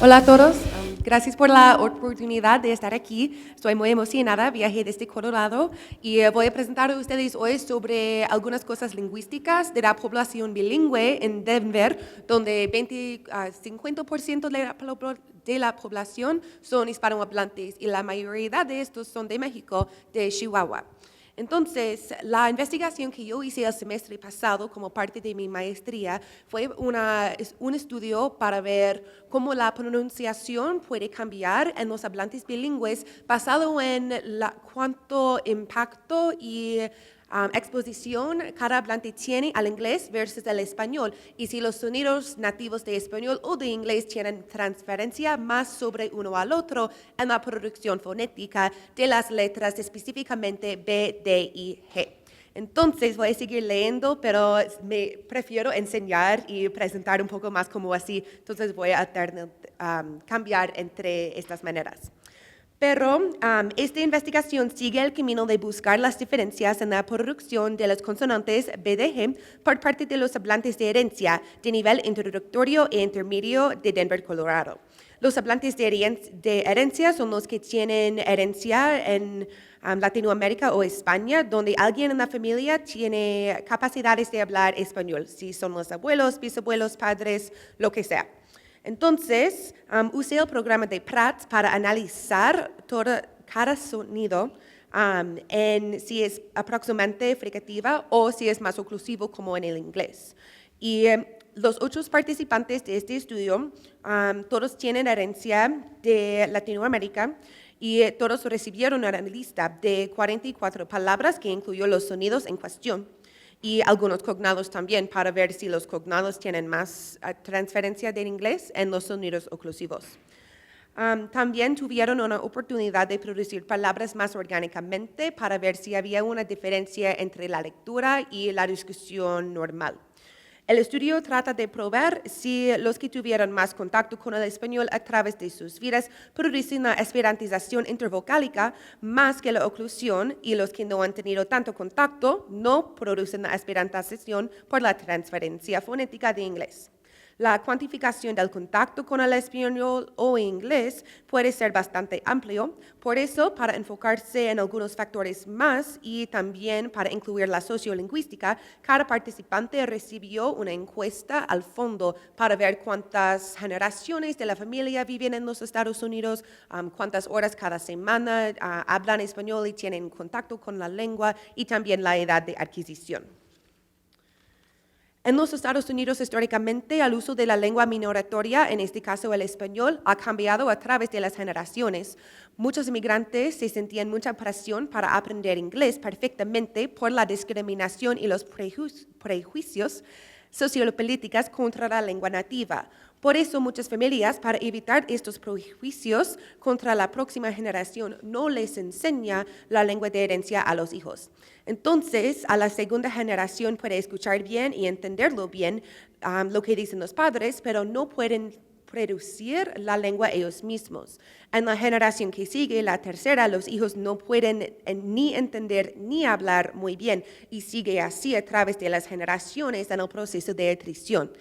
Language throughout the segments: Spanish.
Hola a todos, gracias por la oportunidad de estar aquí. Estoy muy emocionada, viajé desde Colorado y voy a presentar a ustedes hoy sobre algunas cosas lingüísticas de la población bilingüe en Denver, donde 20 a 50% de la población son hispanohablantes y la mayoría de estos son de México, de Chihuahua. Entonces, la investigación que yo hice el semestre pasado como parte de mi maestría fue un estudio para ver cómo la pronunciación puede cambiar en los hablantes bilingües basado en cuánto impacto y exposición cada hablante tiene al inglés versus el español y si los sonidos nativos de español o de inglés tienen transferencia más sobre uno al otro en la producción fonética de las letras específicamente B, D y G. Entonces voy a seguir leyendo, pero me prefiero enseñar y presentar un poco más como así, entonces voy a cambiar entre estas maneras. Pero esta investigación sigue el camino de buscar las diferencias en la producción de las consonantes BDG por parte de los hablantes de herencia de nivel introductorio e intermedio de Denver, Colorado. Los hablantes de herencia son los que tienen herencia en Latinoamérica o España, donde alguien en la familia tiene capacidades de hablar español, si son los abuelos, bisabuelos, padres, lo que sea. Entonces, usé el programa de Pratt para analizar cada sonido en si es aproximadamente fricativa o si es más oclusivo como en el inglés. Y los 8 participantes de este estudio, todos tienen herencia de Latinoamérica y todos recibieron una lista de 44 palabras que incluyó los sonidos en cuestión y algunos cognados también para ver si los cognados tienen más transferencia del inglés en los sonidos oclusivos. También tuvieron una oportunidad de producir palabras más orgánicamente para ver si había una diferencia entre la lectura y la discusión normal. El estudio trata de probar si los que tuvieron más contacto con el español a través de sus vidas producen la esperantización intervocálica más que la oclusión y los que no han tenido tanto contacto no producen la esperantización por la transferencia fonética de inglés. La cuantificación del contacto con el español o inglés puede ser bastante amplio, por eso, para enfocarse en algunos factores más y también para incluir la sociolingüística, cada participante recibió una encuesta al fondo para ver cuántas generaciones de la familia viven en los Estados Unidos, cuántas horas cada semana hablan español y tienen contacto con la lengua y también la edad de adquisición. En los Estados Unidos, históricamente, el uso de la lengua minoratoria, en este caso el español, ha cambiado a través de las generaciones. Muchos inmigrantes se sentían mucha presión para aprender inglés perfectamente por la discriminación y los prejuicios sociopolíticas contra la lengua nativa. Por eso, muchas familias, para evitar estos prejuicios contra la próxima generación, no les enseña la lengua de herencia a los hijos. Entonces, a la segunda generación puede escuchar bien y entenderlo bien, lo que dicen los padres, pero no pueden producir la lengua ellos mismos. En la generación que sigue, la tercera, los hijos no pueden ni entender ni hablar muy bien y sigue así a través de las generaciones en el proceso de attrición.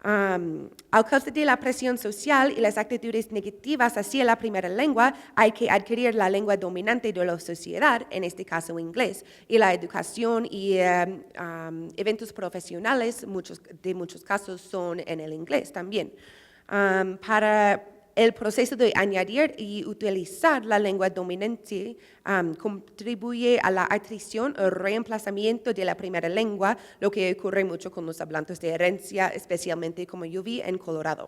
A causa de la presión social y las actitudes negativas hacia la primera lengua, hay que adquirir la lengua dominante de la sociedad, en este caso inglés, y la educación y eventos profesionales, de muchos casos son en el inglés también. Para el proceso de añadir y utilizar la lengua dominante contribuye a la adquisición o reemplazamiento de la primera lengua, lo que ocurre mucho con los hablantes de herencia, especialmente como yo vi en Colorado.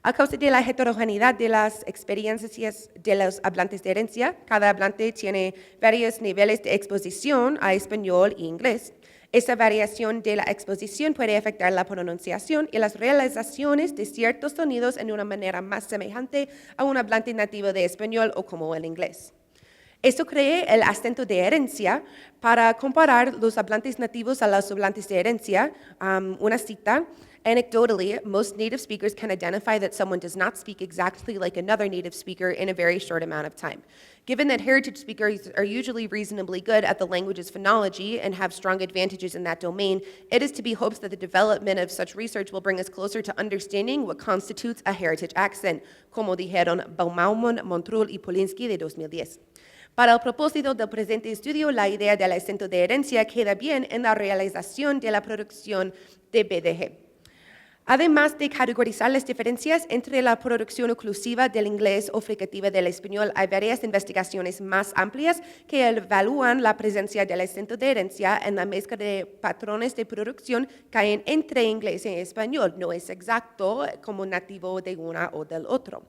A causa de la heterogeneidad de las experiencias de los hablantes de herencia, cada hablante tiene varios niveles de exposición a español e inglés. Esta variación de la exposición puede afectar la pronunciación y las realizaciones de ciertos sonidos en una manera más semejante a un hablante nativo de español o como el inglés. Esto crea el acento de herencia para comparar los hablantes nativos a los hablantes de herencia. Una cita. Anecdotally, most native speakers can identify that someone does not speak exactly like another native speaker in a very short amount of time. Given that heritage speakers are usually reasonably good at the language's phonology and have strong advantages in that domain, it is to be hoped that the development of such research will bring us closer to understanding what constitutes a heritage accent, como dijeron Baumann, Montrul y Polinsky de 2010. Para el propósito del presente estudio, la idea del acento de herencia queda bien en la realización de la producción de BDG. Además de categorizar las diferencias entre la producción oclusiva del inglés o fricativa del español, hay varias investigaciones más amplias que evalúan la presencia del acento de herencia en la mezcla de patrones de producción que hay entre inglés y español. No es exacto como nativo de una o del otro.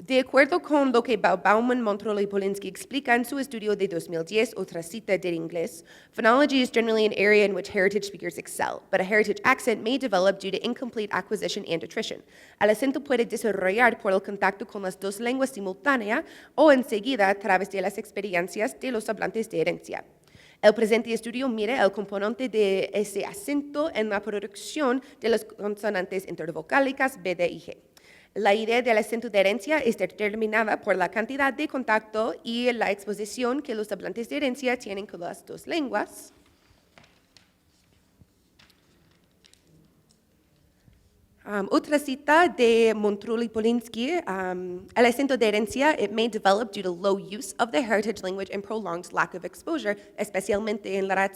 De acuerdo con lo que Baumann, Montrol y Polinsky explican en su estudio de 2010, otra cita del inglés, phonology is generally an area in which heritage speakers excel, but a heritage accent may develop due to incomplete acquisition and attrition. El acento puede desarrollar por el contacto con las dos lenguas simultánea o enseguida a través de las experiencias de los hablantes de herencia. El presente estudio mira el componente de ese acento en la producción de las consonantes intervocálicas B, D y G. La idea del acento de herencia es determinada por la cantidad de contacto y la exposición que los hablantes de herencia tienen con las dos lenguas. Otra cita de Montrul y Polinsky, el acento de herencia, it may develop due to low use of the heritage language and prolonged lack of exposure, especialmente en la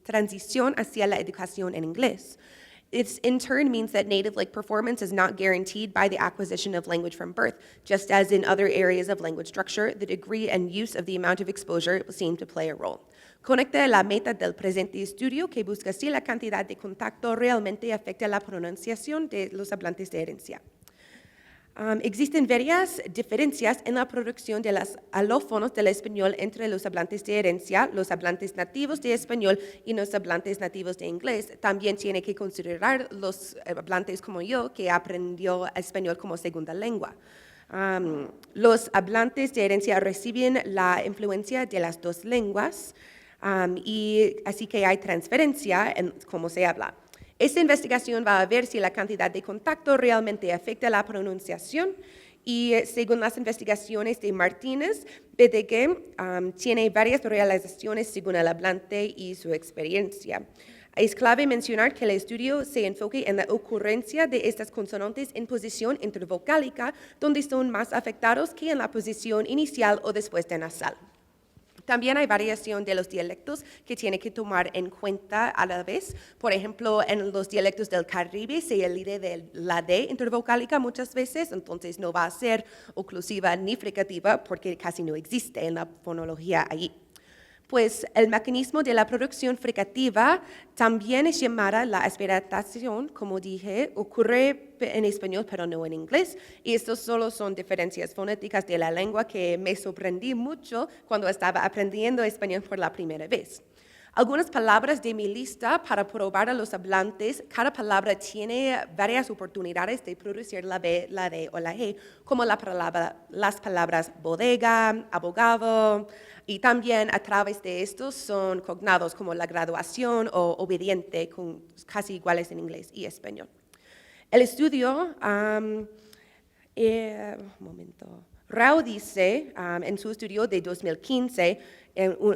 transición hacia la educación en inglés. This in turn means that native-like performance is not guaranteed by the acquisition of language from birth. Just as in other areas of language structure, the degree and use of the amount of exposure seem to play a role. Conecta la meta del presente estudio que busca si la cantidad de contacto realmente afecta la pronunciación de los hablantes de herencia. Existen varias diferencias en la producción de los alófonos del español entre los hablantes de herencia, los hablantes nativos de español y los hablantes nativos de inglés. También tiene que considerar los hablantes como yo, que aprendió español como segunda lengua. Los hablantes de herencia reciben la influencia de las dos lenguas y así que hay transferencia en cómo se habla. Esta investigación va a ver si la cantidad de contacto realmente afecta la pronunciación y según las investigaciones de Martínez, BDG tiene varias realizaciones según el hablante y su experiencia. Es clave mencionar que el estudio se enfoque en la ocurrencia de estas consonantes en posición intervocálica, donde son más afectados que en la posición inicial o después de nasal. También hay variación de los dialectos que tiene que tomar en cuenta a la vez. Por ejemplo, en los dialectos del Caribe se elige de la D intervocálica muchas veces, entonces no va a ser oclusiva ni fricativa porque casi no existe en la fonología allí. Pues el mecanismo de la producción fricativa también es llamada la aspiración, como dije, ocurre en español pero no en inglés, y estos solo son diferencias fonéticas de la lengua que me sorprendí mucho cuando estaba aprendiendo español por la primera vez. Algunas palabras de mi lista para probar a los hablantes, cada palabra tiene varias oportunidades de producir la B, la D o la G, como las palabras bodega, abogado, y también a través de estos son cognados como la graduación o obediente, casi iguales en inglés y español. El estudio, Rao dice en su estudio de 2015,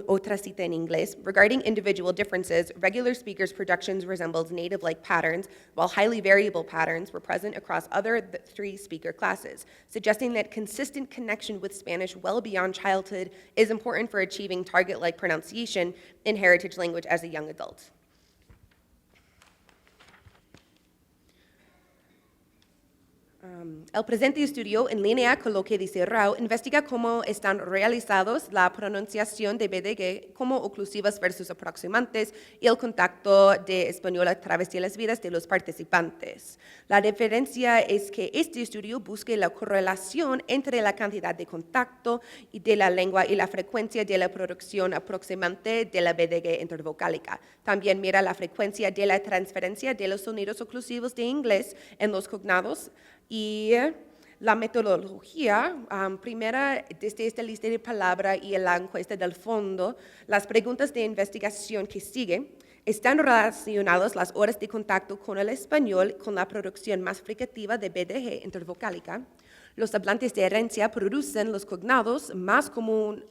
otra cita en inglés, regarding individual differences, regular speakers' productions resembled native-like patterns, while highly variable patterns were present across other three speaker classes, suggesting that consistent connection with Spanish well beyond childhood is important for achieving target-like pronunciation in heritage language as a young adult. El presente estudio, en línea con lo que dice Rao, investiga cómo están realizados la pronunciación de BDG como oclusivas versus aproximantes y el contacto de español a través de las vidas de los participantes. La diferencia es que este estudio busca la correlación entre la cantidad de contacto de la lengua y la frecuencia de la producción aproximante de la BDG intervocálica. También mira la frecuencia de la transferencia de los sonidos oclusivos de inglés en los cognados y La metodología, primera, desde esta lista de palabras y la encuesta del fondo, las preguntas de investigación que siguen están relacionadas las horas de contacto con el español con la producción más fricativa de BDG intervocálica. Los hablantes de herencia producen los cognados más con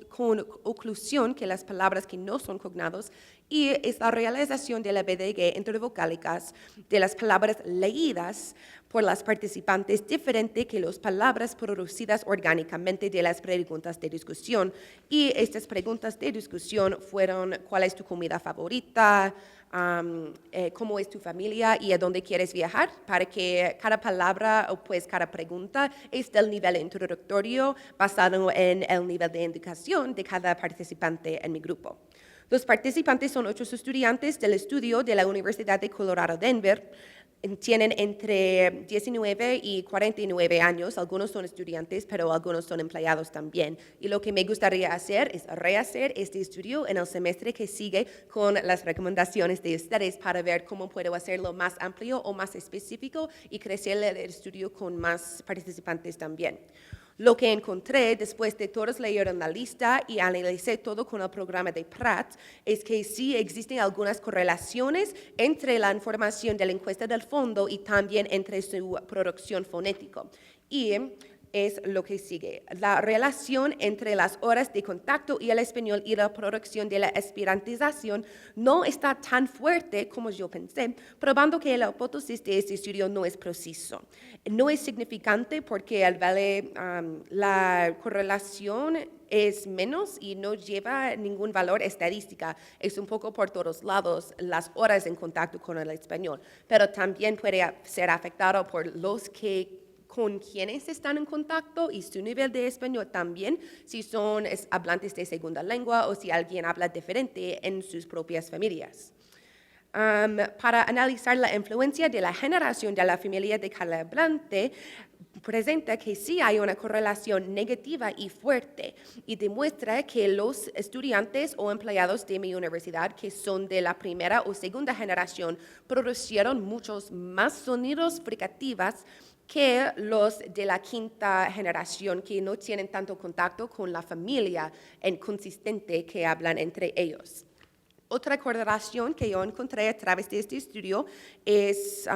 oclusión que las palabras que no son cognados y es la realización de la BDG intervocálicas de las palabras leídas por las participantes diferente que las palabras producidas orgánicamente de las preguntas de discusión. Y estas preguntas de discusión fueron: ¿cuál es tu comida favorita? ¿Cómo es tu familia y a dónde quieres viajar? Para que cada palabra o pues cada pregunta es del nivel introductorio basado en el nivel de indicación de cada participante en mi grupo. Los participantes son 8 estudiantes del estudio de la Universidad de Colorado Denver. Tienen entre 19 y 49 años, algunos son estudiantes, pero algunos son empleados también. Y lo que me gustaría hacer es rehacer este estudio en el semestre que sigue con las recomendaciones de ustedes para ver cómo puedo hacerlo más amplio o más específico y crecer el estudio con más participantes también. Lo que encontré después de todos leyeron la lista y analicé todo con el programa de Pratt es que sí existen algunas correlaciones entre la información de la encuesta del fondo y también entre su producción fonética. Y es lo que sigue. La relación entre las horas de contacto y el español y la producción de la esperantización no está tan fuerte como yo pensé, probando que la hipótesis de este estudio no es preciso. No es significante porque la correlación es menos y no lleva ningún valor estadística. Es un poco por todos lados las horas en contacto con el español, pero también puede ser afectado por los que con quienes están en contacto y su nivel de español también, si son hablantes de segunda lengua o si alguien habla diferente en sus propias familias. Para analizar la influencia de la generación de la familia de cada hablante, presenta que sí hay una correlación negativa y fuerte y demuestra que los estudiantes o empleados de mi universidad que son de la primera o segunda generación producieron muchos más sonidos fricativos que los de la quinta generación que no tienen tanto contacto con la familia en consistente que hablan entre ellos. Otra correlación que yo encontré a través de este estudio es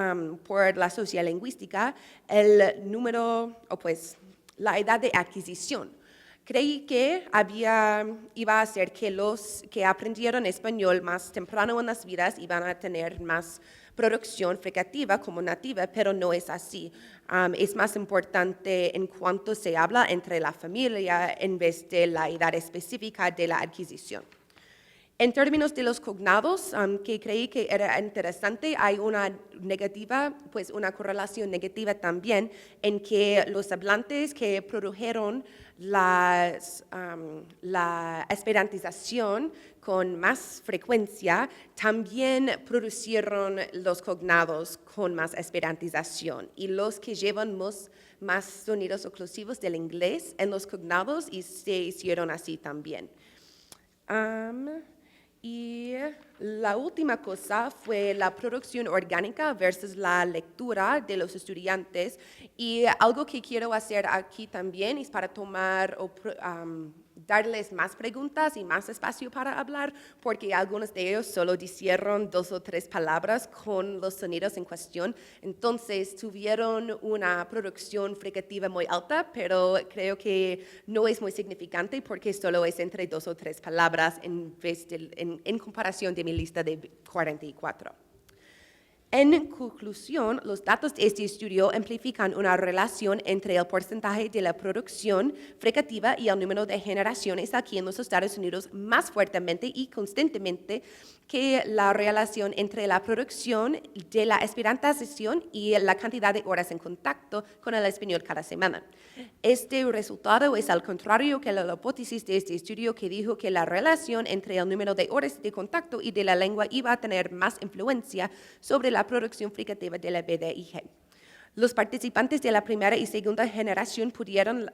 por la sociolingüística, el número, o pues la edad de adquisición. Creí que iba a ser que los que aprendieron español más temprano en las vidas iban a tener más producción fricativa como nativa, pero no es así. Es más importante en cuanto se habla entre la familia en vez de la edad específica de la adquisición. En términos de los cognados, que creí que era interesante, hay una correlación negativa también en que los hablantes que produjeron la esperantización con más frecuencia también producieron los cognados con más esperantización. Y los que llevan más sonidos oclusivos del inglés en los cognados y se hicieron así también. Y la última cosa fue la producción orgánica versus la lectura de los estudiantes. Y algo que quiero hacer aquí también es para tomar o darles más preguntas y más espacio para hablar, porque algunos de ellos solo dijeron 2 o 3 palabras con los sonidos en cuestión. Entonces tuvieron una producción fricativa muy alta, pero creo que no es muy significante porque solo es entre 2 o 3 palabras en comparación de mi lista de 44. En conclusión, los datos de este estudio amplifican una relación entre el porcentaje de la producción fricativa y el número de generaciones aquí en los Estados Unidos más fuertemente y constantemente que la relación entre la producción de la esperantización y la cantidad de horas en contacto con el español cada semana. Este resultado es al contrario que la hipótesis de este estudio que dijo que la relación entre el número de horas de contacto y de la lengua iba a tener más influencia sobre la producción fricativa de la BDIG. Los participantes de la primera y segunda generación produjeron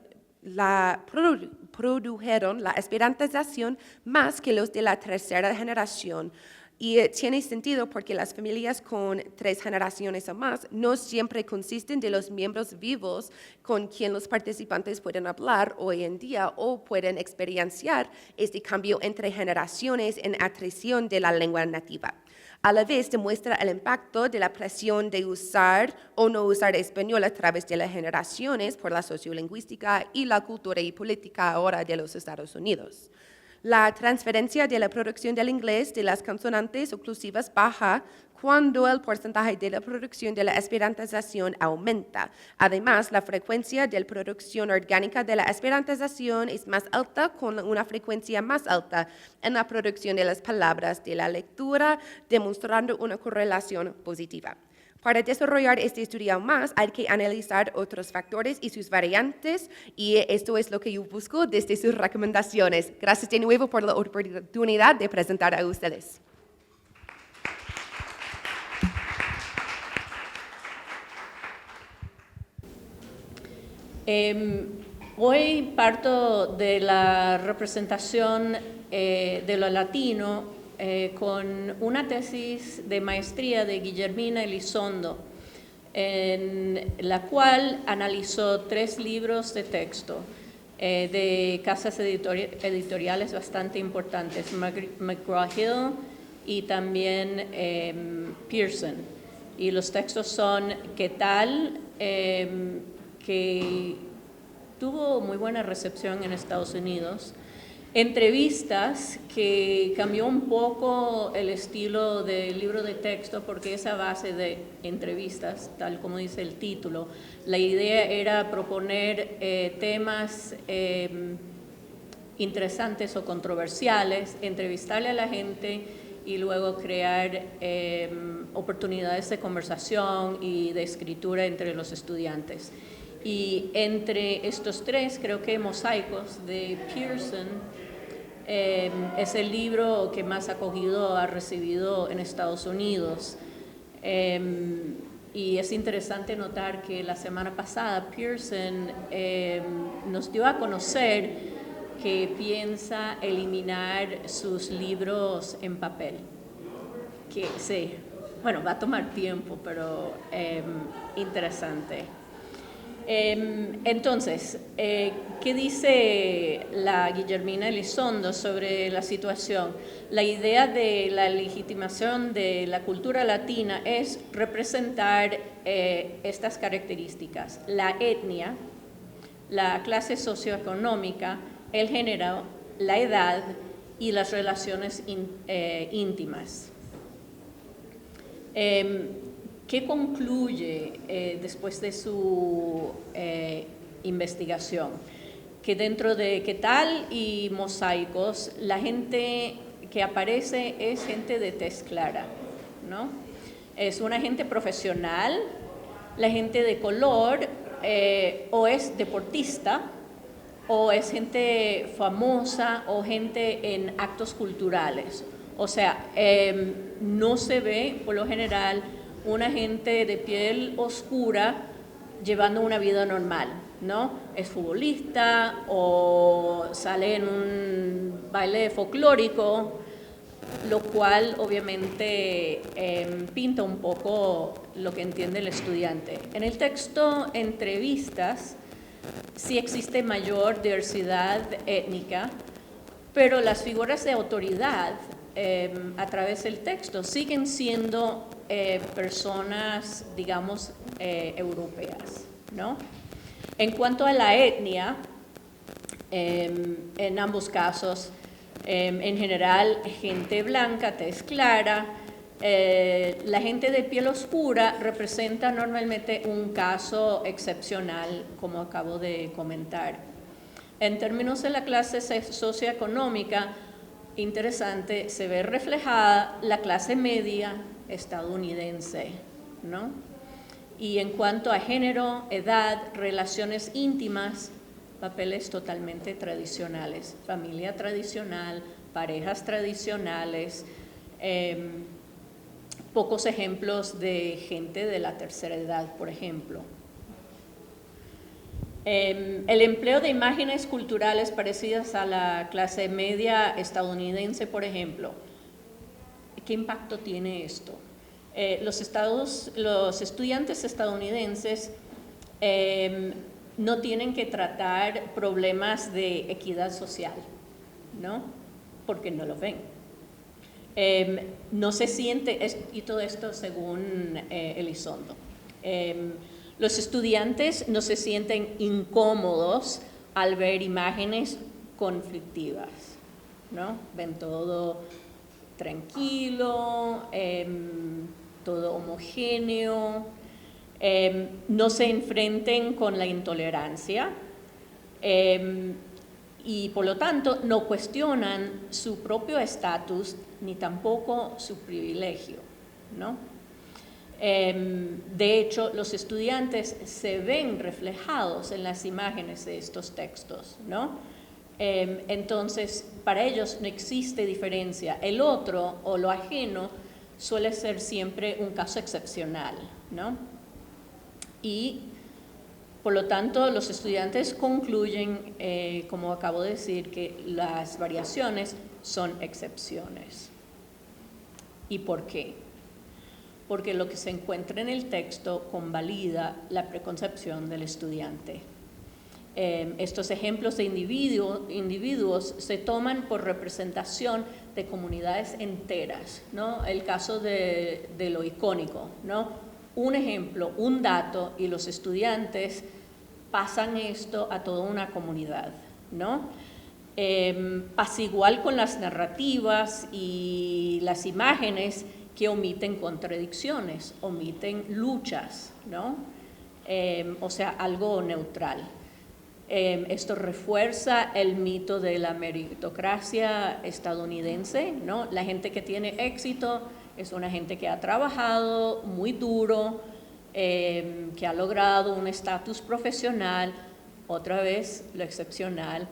la esperantización más que los de la tercera generación. Y tiene sentido porque las familias con 3 generaciones o más no siempre consisten de los miembros vivos con quien los participantes pueden hablar hoy en día o pueden experienciar este cambio entre generaciones en adquisición de la lengua nativa. A la vez demuestra el impacto de la presión de usar o no usar español a través de las generaciones por la sociolingüística y la cultura y política ahora de los Estados Unidos. La transferencia de la producción del inglés de las consonantes oclusivas baja cuando el porcentaje de la producción de la esperantización aumenta. Además, la frecuencia de la producción orgánica de la esperantización es más alta con una frecuencia más alta en la producción de las palabras de la lectura, demostrando una correlación positiva. Para desarrollar este estudio aún más, hay que analizar otros factores y sus variantes, y esto es lo que yo busco desde sus recomendaciones. Gracias de nuevo por la oportunidad de presentar a ustedes. Hoy parto de la representación de lo latino con una tesis de maestría de Guillermina Elizondo, en la cual analizó 3 libros de texto de casas editoriales bastante importantes, McGraw-Hill y también Pearson. Y los textos son ¿Qué tal?, que tuvo muy buena recepción en Estados Unidos. Entrevistas, que cambió un poco el estilo del libro de texto porque es a base de entrevistas, tal como dice el título. La idea era proponer temas interesantes o controversiales, entrevistarle a la gente y luego crear oportunidades de conversación y de escritura entre los estudiantes. Y entre estos 3, creo que Mosaicos de Pearson es el libro que más acogido ha recibido en Estados Unidos. Y es interesante notar que la semana pasada Pearson nos dio a conocer que piensa eliminar sus libros en papel. Que sí, bueno, va a tomar tiempo, pero interesante. Entonces, ¿qué dice la Guillermina Elizondo sobre la situación? La idea de la legitimación de la cultura latina es representar estas características: la etnia, la clase socioeconómica, el género, la edad y las relaciones íntimas. ¿Qué concluye después de su investigación? Que dentro de ¿Qué tal? Y Mosaicos, la gente que aparece es gente de tez clara, ¿no? Es una gente profesional, la gente de color o es deportista, o es gente famosa o gente en actos culturales. O sea, no se ve por lo general una gente de piel oscura llevando una vida normal, ¿no? Es futbolista o sale en un baile folclórico, lo cual obviamente pinta un poco lo que entiende el estudiante. En el texto Entrevistas sí existe mayor diversidad étnica, pero las figuras de autoridad a través del texto siguen siendo personas, digamos, europeas, ¿no? En cuanto a la etnia, en ambos casos, en general, gente blanca, tez clara. La gente de piel oscura representa normalmente un caso excepcional, como acabo de comentar. En términos de la clase socioeconómica, interesante, se ve reflejada la clase media estadounidense, ¿no? Y en cuanto a género, edad, relaciones íntimas, papeles totalmente tradicionales, familia tradicional, parejas tradicionales, pocos ejemplos de gente de la tercera edad, por ejemplo. El empleo de imágenes culturales parecidas a la clase media estadounidense, por ejemplo. ¿qué impacto tiene esto? Los estudiantes estadounidenses no tienen que tratar problemas de equidad social, ¿no? Porque no lo ven. No se siente, y todo esto según Elizondo, los estudiantes no se sienten incómodos al ver imágenes conflictivas, ¿no? Ven todo tranquilo, todo homogéneo, no se enfrenten con la intolerancia y por lo tanto no cuestionan su propio estatus ni tampoco su privilegio, ¿no? De hecho, los estudiantes se ven reflejados en las imágenes de estos textos, ¿no? Entonces, para ellos no existe diferencia. El otro o lo ajeno suele ser siempre un caso excepcional, ¿no? Y, por lo tanto, los estudiantes concluyen, como acabo de decir, que las variaciones son excepciones. ¿Y por qué? Porque lo que se encuentra en el texto convalida la preconcepción del estudiante. Estos ejemplos de individuos se toman por representación de comunidades enteras, ¿no? El caso de lo icónico, ¿no? Un ejemplo, un dato, y los estudiantes pasan esto a toda una comunidad, ¿no? Pasa igual con las narrativas y las imágenes que omiten contradicciones, omiten luchas, ¿no? O sea, algo neutral. Esto refuerza el mito de la meritocracia estadounidense, ¿no? La gente que tiene éxito es una gente que ha trabajado muy duro, que ha logrado un estatus profesional. Otra vez, lo excepcional,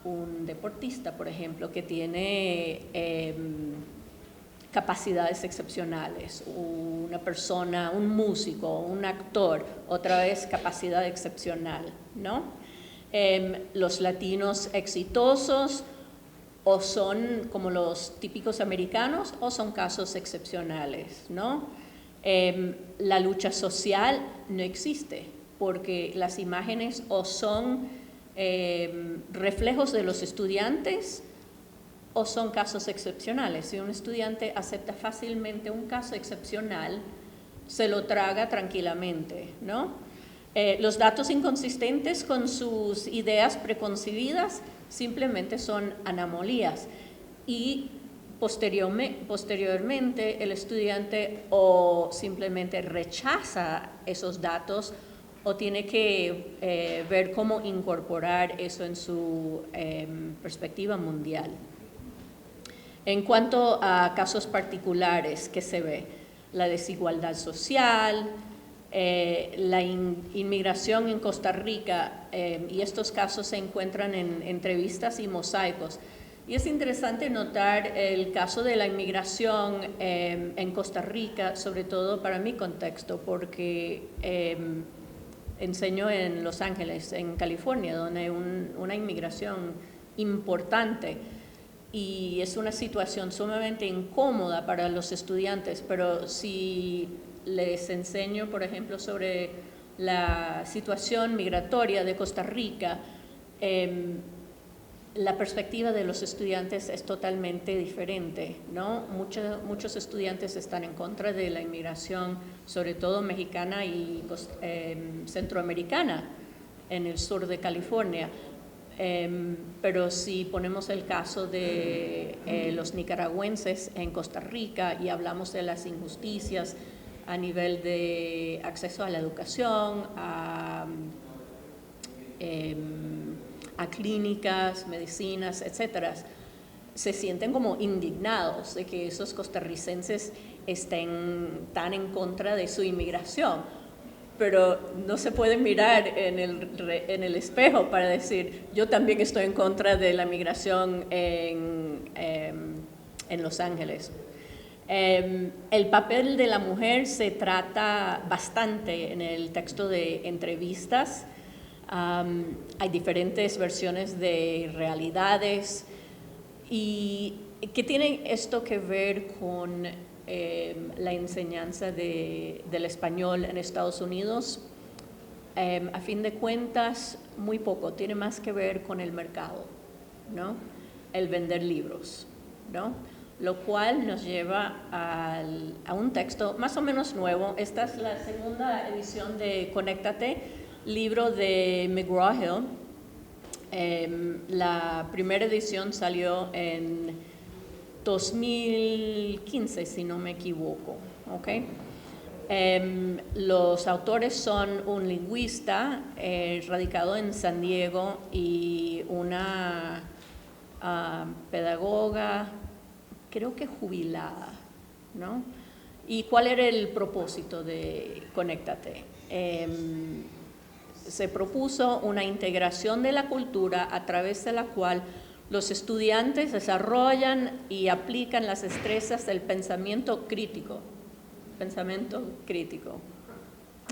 un deportista, por ejemplo, que tiene capacidades excepcionales, una persona, un músico, un actor, otra vez capacidad excepcional, ¿no? Los latinos exitosos o son como los típicos americanos o son casos excepcionales, ¿no? La lucha social no existe porque las imágenes o son reflejos de los estudiantes o son casos excepcionales. Si un estudiante acepta fácilmente un caso excepcional, se lo traga tranquilamente, ¿no? Los datos inconsistentes con sus ideas preconcebidas simplemente son anomalías y posteriormente el estudiante o simplemente rechaza esos datos o tiene que ver cómo incorporar eso en su perspectiva mundial. En cuanto a casos particulares que se ve, la desigualdad social, la inmigración en Costa Rica, y estos casos se encuentran en entrevistas y mosaicos. Y es interesante notar el caso de la inmigración en Costa Rica, sobre todo para mi contexto, porque enseño en Los Ángeles, en California, donde hay una inmigración importante. Y es una situación sumamente incómoda para los estudiantes, pero si les enseño, por ejemplo, sobre la situación migratoria de Costa Rica, la perspectiva de los estudiantes es totalmente diferente, ¿no? Muchos estudiantes están en contra de la inmigración, sobre todo mexicana y centroamericana, en el sur de California. Pero si ponemos el caso de los nicaragüenses en Costa Rica y hablamos de las injusticias a nivel de acceso a la educación, a clínicas, medicinas, etcétera, se sienten como indignados de que esos costarricenses estén tan en contra de su inmigración. Pero no se puede mirar en el espejo para decir, yo también estoy en contra de la migración en Los Ángeles. El papel de la mujer se trata bastante en el texto de entrevistas. Hay diferentes versiones de realidades y ¿Qué tiene esto que ver con la enseñanza del español en Estados Unidos? A fin de cuentas, muy poco, tiene más que ver con el mercado, ¿no? El vender libros, ¿no? Lo cual nos lleva a un texto más o menos nuevo. Esta es la segunda edición de Conéctate, libro de McGraw-Hill. La primera edición salió en 2015, si no me equivoco, ¿ok? Los autores son un lingüista radicado en San Diego y una pedagoga, creo que jubilada, ¿no? ¿Y cuál era el propósito de Conéctate? Se propuso una integración de la cultura a través de la cual los estudiantes desarrollan y aplican las destrezas del pensamiento crítico.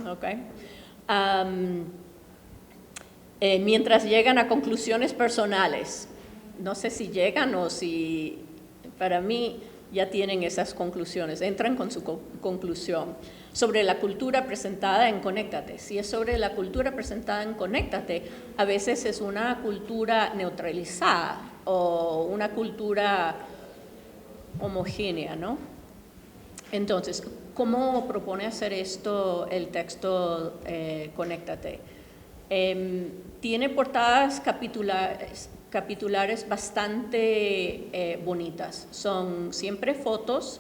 ¿Okay? Mientras llegan a conclusiones personales. No sé si llegan o si, para mí, ya tienen esas conclusiones, entran con su conclusión sobre la cultura presentada en Conéctate. Si es sobre la cultura presentada en Conéctate, a veces es una cultura neutralizada o una cultura homogénea, ¿no? Entonces, ¿cómo propone hacer esto el texto Conéctate? Tiene portadas capitulares bastante bonitas. Son siempre fotos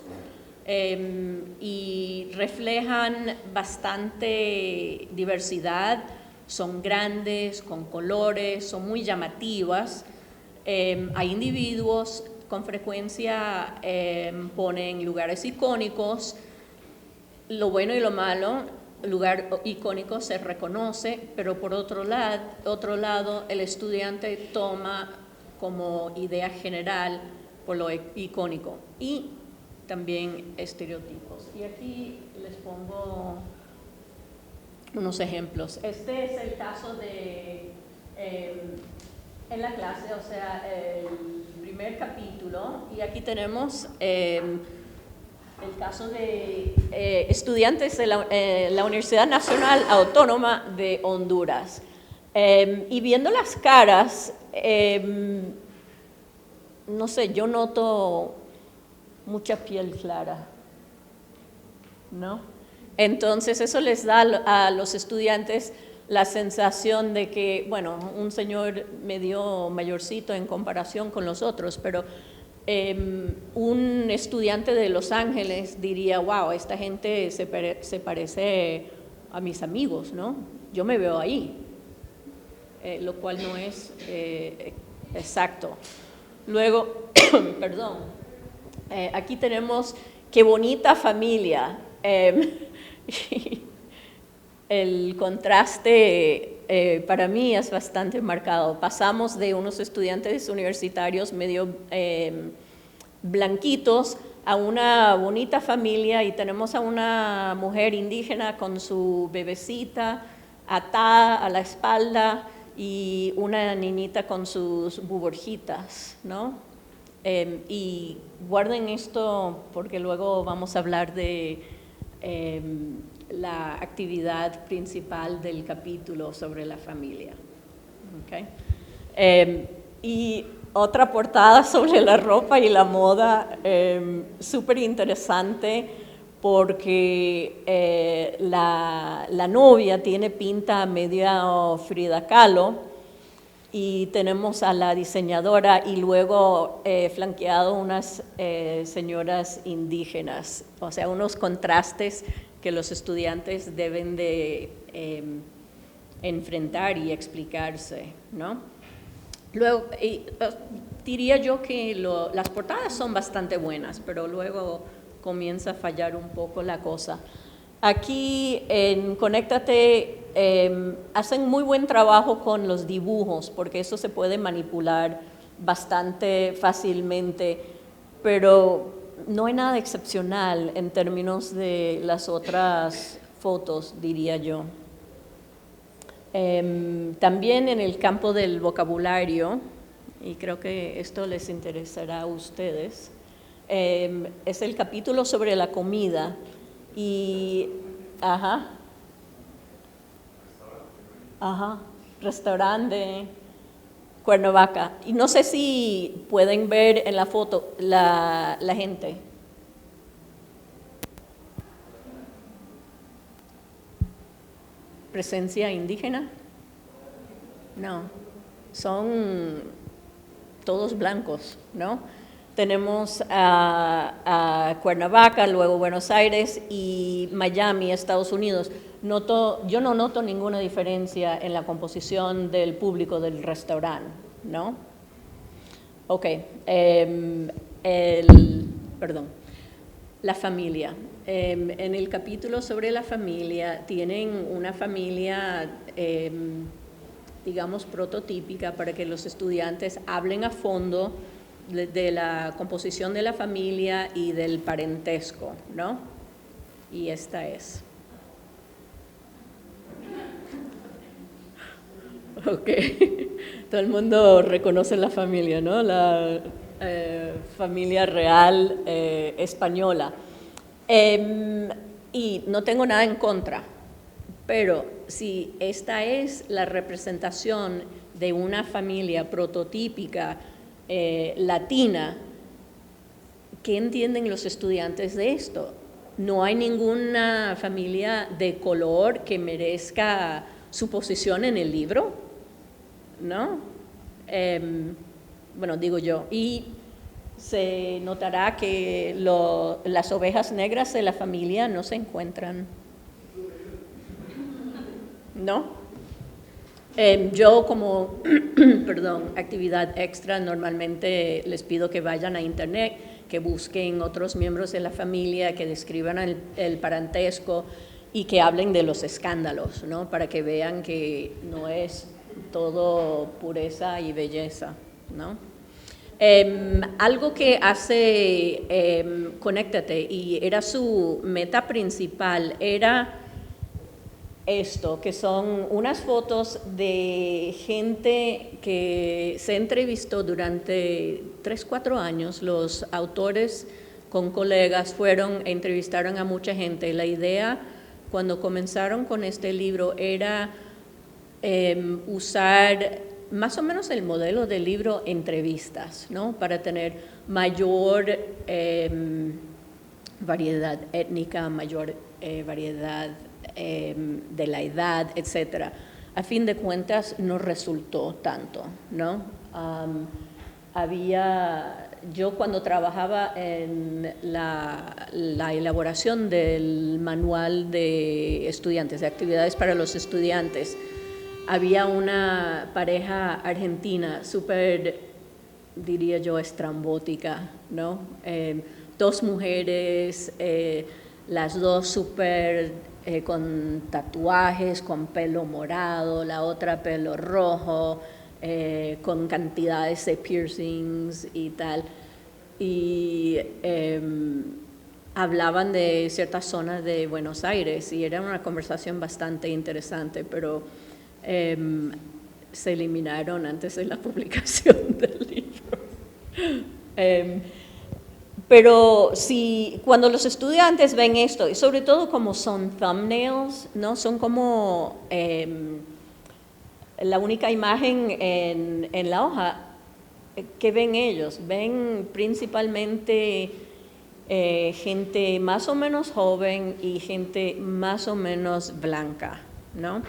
y reflejan bastante diversidad. Son grandes, con colores, son muy llamativas. Hay individuos, con frecuencia ponen lugares icónicos. Lo bueno y lo malo, lugar icónico se reconoce, pero por otro lado el estudiante toma como idea general por lo icónico y también estereotipos. Y aquí les pongo unos ejemplos. Este es el caso de, en la clase, o sea, el primer capítulo, y aquí tenemos el caso de estudiantes de la Universidad Nacional Autónoma de Honduras. Y viendo las caras, no sé, yo noto mucha piel clara, ¿no? Entonces eso les da a los estudiantes la sensación de que, bueno, un señor medio mayorcito en comparación con los otros, pero un estudiante de Los Ángeles diría, wow, esta gente se parece a mis amigos, ¿no? Yo me veo ahí, lo cual no es exacto. Luego, perdón, aquí tenemos qué bonita familia. El contraste para mí es bastante marcado. Pasamos de unos estudiantes universitarios medio blanquitos a una bonita familia y tenemos a una mujer indígena con su bebecita atada a la espalda y una niñita con sus buborjitas, ¿no? Y guarden esto porque luego vamos a hablar de la actividad principal del capítulo sobre la familia. ¿Okay? Y otra portada sobre la ropa y la moda, súper interesante porque la novia tiene pinta medio Frida Kahlo y tenemos a la diseñadora y luego flanqueado unas señoras indígenas, o sea, unos contrastes que los estudiantes deben de enfrentar y explicarse, ¿no? Luego, diría yo que las portadas son bastante buenas, pero luego comienza a fallar un poco la cosa. Aquí en Conéctate hacen muy buen trabajo con los dibujos, porque eso se puede manipular bastante fácilmente, pero no hay nada excepcional en términos de las otras fotos, diría yo. También en el campo del vocabulario, y creo que esto les interesará a ustedes. Es el capítulo sobre la comida y, restaurante Cuernavaca. Y no sé si pueden ver en la foto la gente. ¿Presencia indígena? No, son todos blancos, ¿no? Tenemos a Cuernavaca, luego Buenos Aires y Miami, Estados Unidos. Yo no noto ninguna diferencia en la composición del público del restaurante, ¿no? Ok, perdón. La familia. En el capítulo sobre la familia, tienen una familia, digamos, prototípica para que los estudiantes hablen a fondo de la composición de la familia y del parentesco, ¿no? Y esta es. Ok, todo el mundo reconoce la familia, ¿no? La familia real española. Y no tengo nada en contra, pero si esta es la representación de una familia prototípica latina, ¿qué entienden los estudiantes de esto? No hay ninguna familia de color que merezca su posición en el libro, ¿no? Bueno, digo yo. Y se notará que las ovejas negras de la familia no se encuentran, ¿no? Yo como, perdón, actividad extra, normalmente les pido que vayan a internet, que busquen otros miembros de la familia, que describan el parentesco y que hablen de los escándalos, ¿no? Para que vean que no es todo pureza y belleza, ¿no? Algo que hace Conéctate y era su meta principal era esto, que son unas fotos de gente que se entrevistó durante 3-4 años. Los autores con colegas fueron e entrevistaron a mucha gente. La idea cuando comenzaron con este libro era usar más o menos el modelo del libro entrevistas, ¿no? Para tener mayor variedad étnica, mayor variedad de la edad, etcétera. A fin de cuentas no resultó tanto, ¿no? Yo cuando trabajaba en la elaboración del manual de estudiantes, de actividades para los estudiantes, había una pareja argentina súper, diría yo, estrambótica, ¿no? 2 mujeres, las dos súper con tatuajes, con pelo morado, la otra pelo rojo, con cantidades de piercings y tal. Y hablaban de ciertas zonas de Buenos Aires y era una conversación bastante interesante, pero se eliminaron antes de la publicación del libro. Pero cuando los estudiantes ven esto, y sobre todo como son thumbnails, ¿no? Son como la única imagen en la hoja, ¿qué ven ellos? Ven principalmente gente más o menos joven y gente más o menos blanca, ¿no?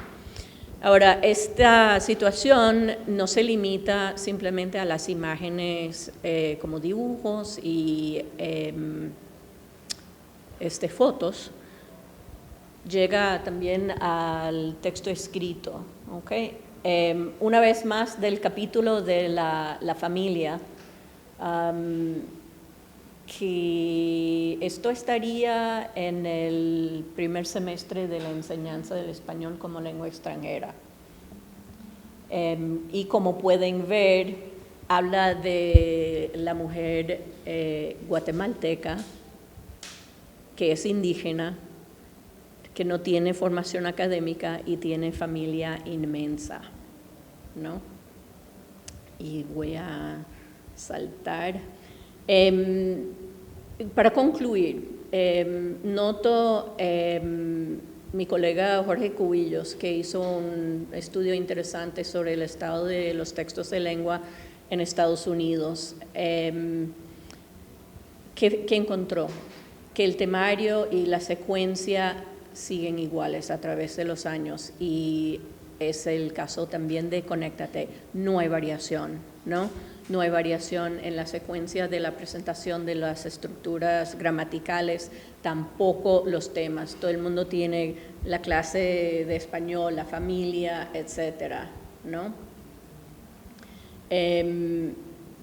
Ahora, esta situación no se limita simplemente a las imágenes como dibujos y fotos, llega también al texto escrito, ¿ok? Una vez más del capítulo de la familia, que esto estaría en el primer semestre de la enseñanza del español como lengua extranjera. Y como pueden ver, habla de la mujer guatemalteca, que es indígena, que no tiene formación académica y tiene familia inmensa, ¿no? y voy a saltar. Para concluir, noto mi colega Jorge Cubillos, que hizo un estudio interesante sobre el estado de los textos de lengua en Estados Unidos, que encontró que el temario y la secuencia siguen iguales a través de los años, y es el caso también de Conéctate. No hay variación, ¿no? No hay variación en la secuencia de la presentación de las estructuras gramaticales, tampoco los temas. Todo el mundo tiene la clase de español, la familia, etcétera, ¿no?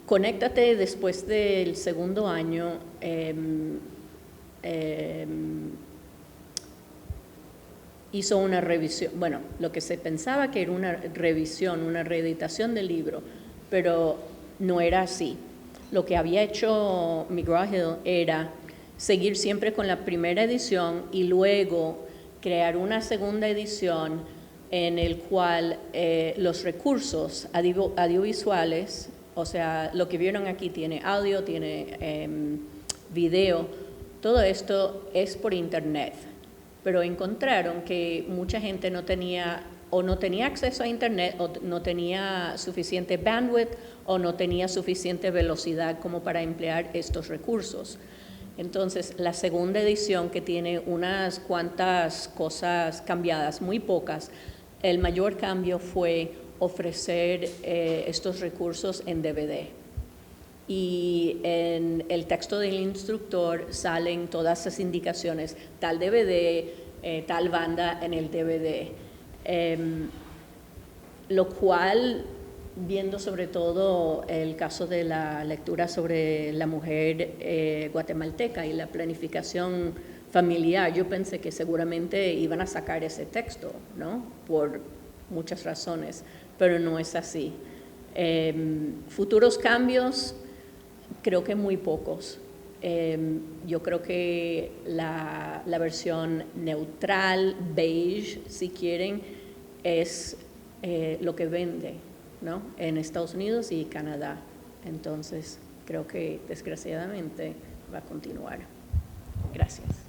Conéctate después del segundo año hizo una revisión, bueno, lo que se pensaba que era una revisión, una reeditación del libro, pero no era así. Lo que había hecho McGraw-Hill era seguir siempre con la primera edición y luego crear una segunda edición en el cual los recursos audiovisuales, o sea, lo que vieron aquí tiene audio, tiene video, todo esto es por internet. Pero encontraron que mucha gente no tenía acceso a internet, o no tenía suficiente bandwidth, o no tenía suficiente velocidad como para emplear estos recursos. Entonces, la segunda edición, que tiene unas cuantas cosas cambiadas, muy pocas, el mayor cambio fue ofrecer estos recursos en DVD. Y en el texto del instructor salen todas esas indicaciones, tal DVD, tal banda en el DVD. Lo cual, viendo sobre todo el caso de la lectura sobre la mujer guatemalteca y la planificación familiar, yo pensé que seguramente iban a sacar ese texto, ¿no? Por muchas razones, pero no es así. Futuros cambios, creo que muy pocos. Yo creo que la versión neutral, beige, si quieren, es lo que vende, ¿no? En Estados Unidos y Canadá. Entonces, creo que desgraciadamente va a continuar. Gracias.